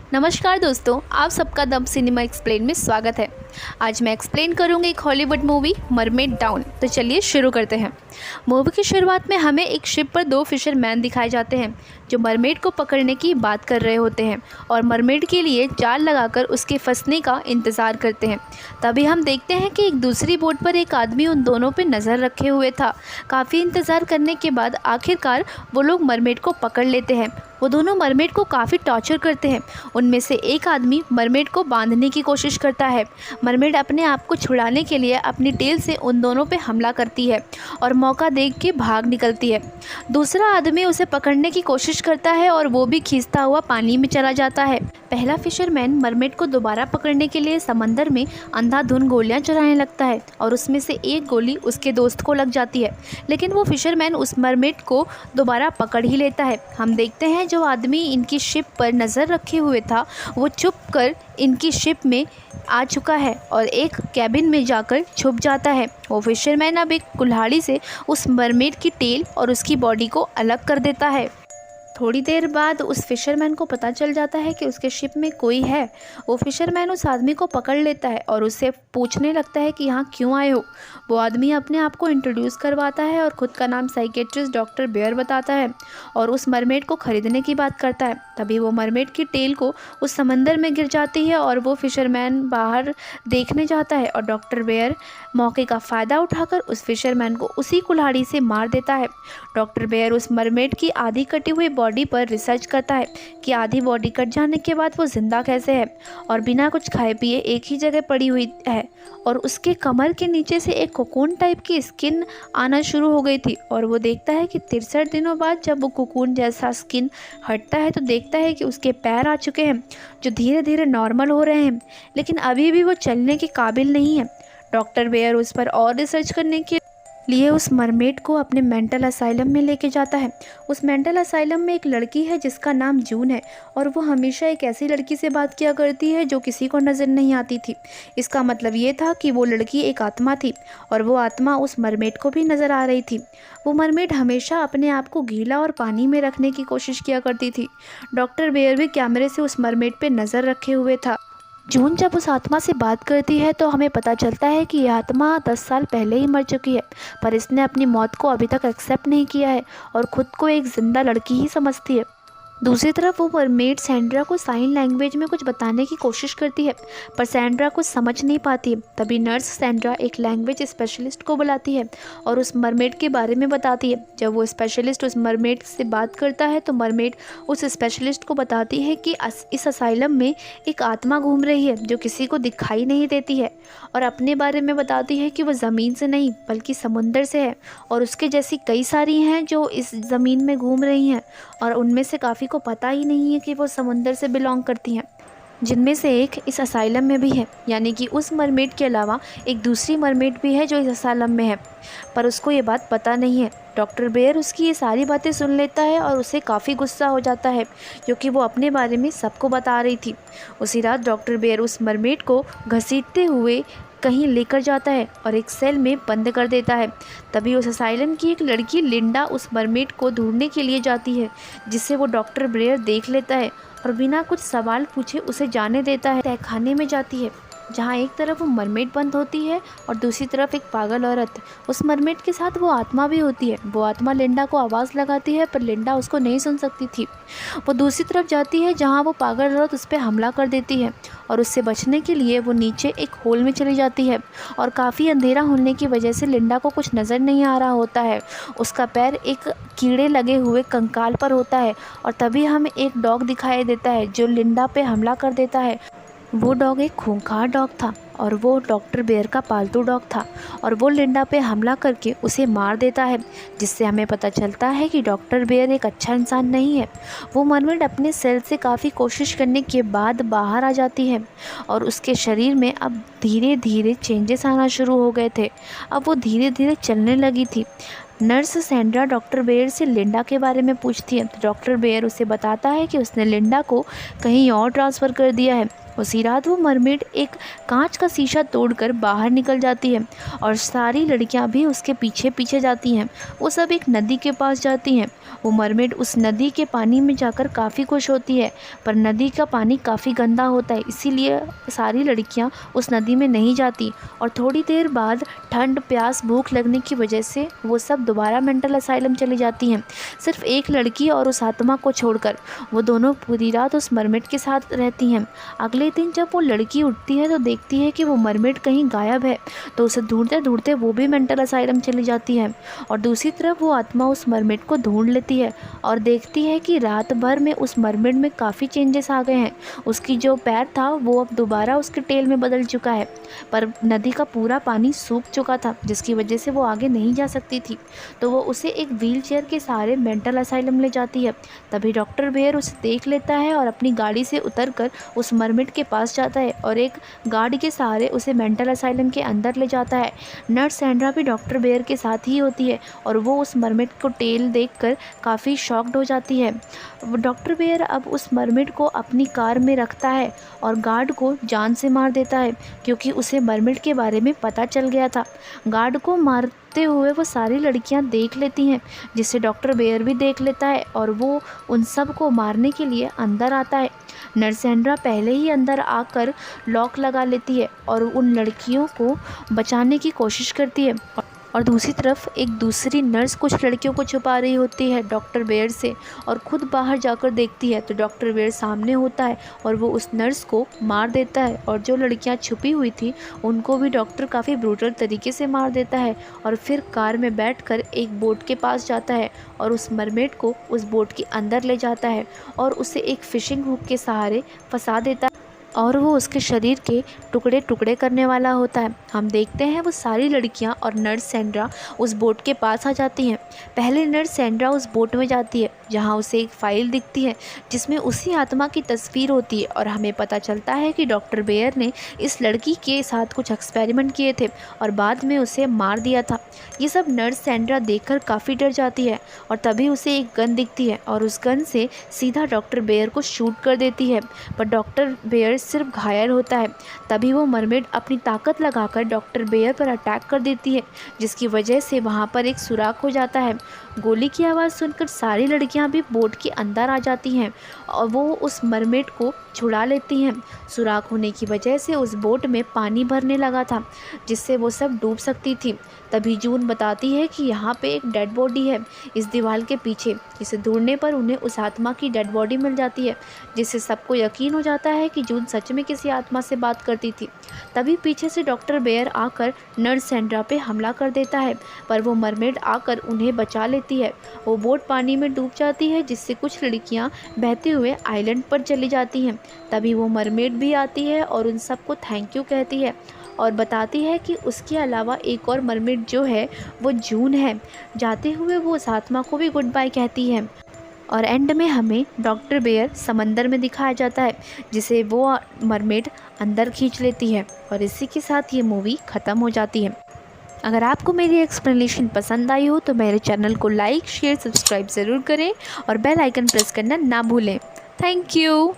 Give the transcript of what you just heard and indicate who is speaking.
Speaker 1: नमस्कार दोस्तों, आप सबका द सिनेमा एक्सप्लेन में स्वागत है। आज मैं एक्सप्लेन करूंगी एक हॉलीवुड मूवी मरमेड डाउन। तो चलिए शुरू करते हैं। मूवी की शुरुआत में हमें एक शिप पर दो फिशरमैन दिखाए जाते हैं जो मरमेड को पकड़ने की बात कर रहे होते हैं और मरमेड के लिए जाल लगाकर उसके फंसने का इंतज़ार करते हैं। तभी हम देखते हैं कि एक दूसरी बोट पर एक आदमी उन दोनों पर नज़र रखे हुए था। काफ़ी इंतज़ार करने के बाद आखिरकार वो लोग मरमेड को पकड़ लेते हैं। वो दोनों मरमेड को काफ़ी टॉर्चर करते हैं। उनमें से एक आदमी मरमेड को बांधने की कोशिश करता है। मरमेड अपने आप को छुड़ाने के लिए अपनी टेल से उन दोनों पे हमला करती है और मौका देख के भाग निकलती है। दूसरा आदमी उसे पकड़ने की कोशिश करता है और वो भी खींचता हुआ पानी में चला जाता है। पहला फिशरमैन मरमेड को दोबारा पकड़ने के लिए समंदर में अंधाधुंध गोलियां चलाने लगता है और उसमें से एक गोली उसके दोस्त को लग जाती है, लेकिन वो फिशरमैन उस मरमेड को दोबारा पकड़ ही लेता है। हम देखते हैं जो आदमी इनकी शिप पर नज़र रखे हुए था वो छुप कर इनकी शिप में आ चुका है और एक कैबिन में जाकर छुप जाता है। वो फिशरमैन अब एक कुल्हाड़ी से उस मरमेड की टेल और उसकी बॉडी को अलग कर देता है। थोड़ी देर बाद उस फिशरमैन को पता चल जाता है कि उसके शिप में कोई है। वो फिशरमैन उस आदमी को पकड़ लेता है और उससे पूछने लगता है कि यहाँ क्यों आए हो। वो आदमी अपने आप को इंट्रोड्यूस करवाता है और ख़ुद का नाम साइकेट्रिस्ट डॉक्टर बेयर बताता है और उस मरमेड को ख़रीदने की बात करता है। तभी वो मरमेड की टेल को उस समंदर में गिर जाती है और वो फिशरमैन बाहर देखने जाता है और डॉक्टर बेयर मौके का फ़ायदा उठाकर उस फिशरमैन को उसी कुल्हाड़ी से मार देता है। डॉक्टर बेयर उस मरमेड की आधी कटी हुई बॉडी पर रिसर्च करता है कि आधी बॉडी कट जाने के बाद वो जिंदा कैसे है और बिना कुछ खाए पिए एक ही जगह पड़ी हुई है और उसके कमर के नीचे से एक कोकून टाइप की स्किन आना शुरू हो गई थी। और वो देखता है कि 63 दिनों बाद जब वो कोकून जैसा स्किन हटता है तो देखता है कि उसके पैर आ चुके हैं जो धीरे धीरे नॉर्मल हो रहे हैं, लेकिन अभी भी वो चलने के काबिल नहीं है। डॉक्टर बेयर उस पर और रिसर्च करने के लिए उस मरमेड को अपने मेंटल असाइलम में लेके जाता है। उस मेंटल असाइलम में एक लड़की है जिसका नाम जून है और वो हमेशा एक ऐसी लड़की से बात किया करती है जो किसी को नज़र नहीं आती थी। इसका मतलब ये था कि वो लड़की एक आत्मा थी और वो आत्मा उस मरमेड को भी नज़र आ रही थी। वो मरमेड हमेशा अपने आप को गीला और पानी में रखने की कोशिश किया करती थी। डॉक्टर बेयर भी कैमरे से उस मरमेड पर नज़र रखे हुए था। जून जब उस आत्मा से बात करती है तो हमें पता चलता है कि यह आत्मा 10 साल पहले ही मर चुकी है, पर इसने अपनी मौत को अभी तक एक्सेप्ट नहीं किया है और ख़ुद को एक ज़िंदा लड़की ही समझती है। दूसरी तरफ वो मरमेड सैंड्रा को साइन लैंग्वेज में कुछ बताने की कोशिश करती है, पर सैंड्रा कुछ समझ नहीं पाती है। तभी नर्स सैंड्रा एक लैंग्वेज स्पेशलिस्ट को बुलाती है और उस मरमेड के बारे में बताती है। जब वो स्पेशलिस्ट उस मरमेड से बात करता है तो मरमेड उस स्पेशलिस्ट को बताती है कि इस असाइलम में एक आत्मा घूम रही है जो किसी को दिखाई नहीं देती है और अपने बारे में बताती है कि वो ज़मीन से नहीं बल्कि समुंदर से है और उसके जैसी कई सारी हैं जो इस ज़मीन में घूम रही हैं और उनमें से काफ़ी को पता ही नहीं है कि वो समुंदर से बिलोंग करती हैं, जिनमें से एक इस असाइलम में भी है। यानी कि उस मरमेड के अलावा एक दूसरी मरमेड भी है जो इस असाइलम में है, पर उसको ये बात पता नहीं है। डॉक्टर बेयर उसकी ये सारी बातें सुन लेता है और उसे काफ़ी गुस्सा हो जाता है क्योंकि वो अपने बारे में सबको बता रही थी। उसी रात डॉक्टर बेयर उस मरमेड को घसीटते हुए कहीं लेकर जाता है और एक सेल में बंद कर देता है। तभी उस असाइलम की एक लड़की लिंडा उस मरमेड को ढूंढने के लिए जाती है, जिसे वो डॉक्टर बेयर देख लेता है और बिना कुछ सवाल पूछे उसे जाने देता है। तहखाने में जाती है जहाँ एक तरफ वो मरमेड बंद होती है और दूसरी तरफ एक पागल औरत। उस मरमेड के साथ वो आत्मा भी होती है। वो आत्मा लिंडा को आवाज़ लगाती है पर लिंडा उसको नहीं सुन सकती थी। वो दूसरी तरफ जाती है जहाँ वो पागल औरत उस पर हमला कर देती है और उससे बचने के लिए वो नीचे एक होल में चली जाती है और काफ़ी अंधेरा होने की वजह से लिंडा को कुछ नज़र नहीं आ रहा होता है। उसका पैर एक कीड़े लगे हुए कंकाल पर होता है और तभी हमें एक डॉग दिखाई देता है जो लिंडा पे हमला कर देता है। वो डॉग एक खूंखार डॉग था और वो डॉक्टर बेयर का पालतू डॉग था और वो लिंडा पे हमला करके उसे मार देता है, जिससे हमें पता चलता है कि डॉक्टर बेयर एक अच्छा इंसान नहीं है। वो मरमेड अपने सेल से काफ़ी कोशिश करने के बाद बाहर आ जाती है और उसके शरीर में अब धीरे धीरे चेंजेस आना शुरू हो गए थे। अब वो धीरे धीरे चलने लगी थी। नर्स सैंड्रा डॉक्टर बेयर से लिंडा के बारे में पूछती है तो डॉक्टर बेयर उसे बताता है कि उसने लिंडा को कहीं और ट्रांसफ़र कर दिया है। उसी रात वो मरमेड एक कांच का शीशा तोड़कर बाहर निकल जाती है और सारी लड़कियां भी उसके पीछे पीछे जाती हैं। वो सब एक नदी के पास जाती हैं। वो मरमेड उस नदी के पानी में जाकर काफ़ी खुश होती है, पर नदी का पानी काफ़ी गंदा होता है, इसीलिए सारी लड़कियां उस नदी में नहीं जाती। और थोड़ी देर बाद ठंड, प्यास, भूख लगने की वजह से वो सब दोबारा मेंटल असाइलम चली जाती हैं, सिर्फ एक लड़की और उस आत्मा को छोड़कर। वो दोनों पूरी रात उस मरमेड के साथ रहती हैं। अगले दिन जब वो लड़की उठती है तो देखती है कि वो मरमेड कहीं गायब है, तो उसे ढूंढते ढूंढते वो भी मेंटल असाइलम चली जाती है। और दूसरी तरफ वो आत्मा उस मरमेड को ढूंढ लेती है और देखती है कि रात भर में उस मरमेड में काफ़ी चेंजेस आ गए हैं। उसकी जो पैर था वो अब दोबारा उसके टेल में बदल चुका है, पर नदी का पूरा पानी सूख चुका था, जिसकी वजह से वो आगे नहीं जा सकती थी। तो वो उसे एक व्हील चेयर के सहारे मेंटल असाइलम ले जाती है। तभी डॉक्टर बेयर उसे देख लेता है और अपनी गाड़ी से उतरकर उस मरमेड के पास जाता है और एक गार्ड के सहारे उसे मेंटल असाइलम के अंदर ले जाता है। नर्स सैंड्रा भी डॉक्टर बेयर के साथ ही होती है और वो उस मरमेड को टेल देखकर काफ़ी शॉक्ड हो जाती है। डॉक्टर बेयर अब उस मरमेड को अपनी कार में रखता है और गार्ड को जान से मार देता है, क्योंकि उसे मरमेड के बारे में पता चल गया था। गार्ड को मारते हुए वो सारी लड़कियां देख लेती हैं, जिसे डॉक्टर बेयर भी देख लेता है और वो उन सब को मारने के लिए अंदर आता है। नर्स सैंड्रा पहले ही अंदर आकर लॉक लगा लेती है और उन लड़कियों को बचाने की कोशिश करती है। और दूसरी तरफ एक दूसरी नर्स कुछ लड़कियों को छुपा रही होती है डॉक्टर बेयर से, और खुद बाहर जाकर देखती है तो डॉक्टर बेयर सामने होता है और वो उस नर्स को मार देता है। और जो लड़कियां छुपी हुई थी उनको भी डॉक्टर काफ़ी ब्रूटल तरीके से मार देता है और फिर कार में बैठकर एक बोट के पास जाता है और उस मरमेड को उस बोट के अंदर ले जाता है और उसे एक फिशिंग हुक के सहारे फंसा देता है और वो उसके शरीर के टुकड़े टुकड़े करने वाला होता है। हम देखते हैं वो सारी लड़कियां और नर्स सैंड्रा उस बोट के पास आ जाती हैं। पहले नर्स सैंड्रा उस बोट में जाती है, जहां उसे एक फ़ाइल दिखती है जिसमें उसी आत्मा की तस्वीर होती है और हमें पता चलता है कि डॉक्टर बेयर ने इस लड़की के साथ कुछ एक्सपेरिमेंट किए थे और बाद में उसे मार दिया था। ये सब नर्स सैंड्रा देखकर काफ़ी डर जाती है और तभी उसे एक गन दिखती है और उस गन से सीधा डॉक्टर बेयर को शूट कर देती है, पर डॉक्टर बेयर सिर्फ घायल होता है। तभी वो मरमेड अपनी ताकत लगाकर डॉक्टर बेयर पर अटैक कर देती है, जिसकी वजह से वहाँ पर एक सुराख हो जाता है। गोली की आवाज़ सुनकर सारी लड़कियाँ भी बोट के अंदर आ जाती हैं और वो उस मरमेड को छुड़ा लेती हैं। सुराख होने की वजह से उस बोट में पानी भरने लगा था, जिससे वो सब डूब सकती थी। तभी जून बताती है कि यहाँ पे एक डेड बॉडी है इस दीवार के पीछे। इसे ढूंढने पर उन्हें उस आत्मा की डेड बॉडी मिल जाती है, जिससे सबको यकीन हो जाता है कि जून सच में किसी आत्मा से बात करती थी। तभी पीछे से डॉक्टर बेयर आकर नर्स सैंड्रा पे हमला कर देता है, पर वो मरमेड आकर उन्हें बचा लेती है। वो बोट पानी में डूब जाती है, जिससे कुछ लड़कियाँ बहते हुए आइलैंड पर चली जाती हैं। तभी वो मरमेड भी आती है और उन सबको थैंक यू कहती है और बताती है कि उसके अलावा एक और मरमेड जो है वो जून है। जाते हुए वो उस आत्मा को भी गुड बाय कहती है और एंड में हमें डॉक्टर बेयर समंदर में दिखाया जाता है, जिसे वो मरमेड अंदर खींच लेती है और इसी के साथ ये मूवी ख़त्म हो जाती है। अगर आपको मेरी एक्सप्लेनेशन पसंद आई हो तो मेरे चैनल को लाइक, शेयर, सब्सक्राइब ज़रूर करें और बेल आइकन प्रेस करना ना भूलें। Thank you.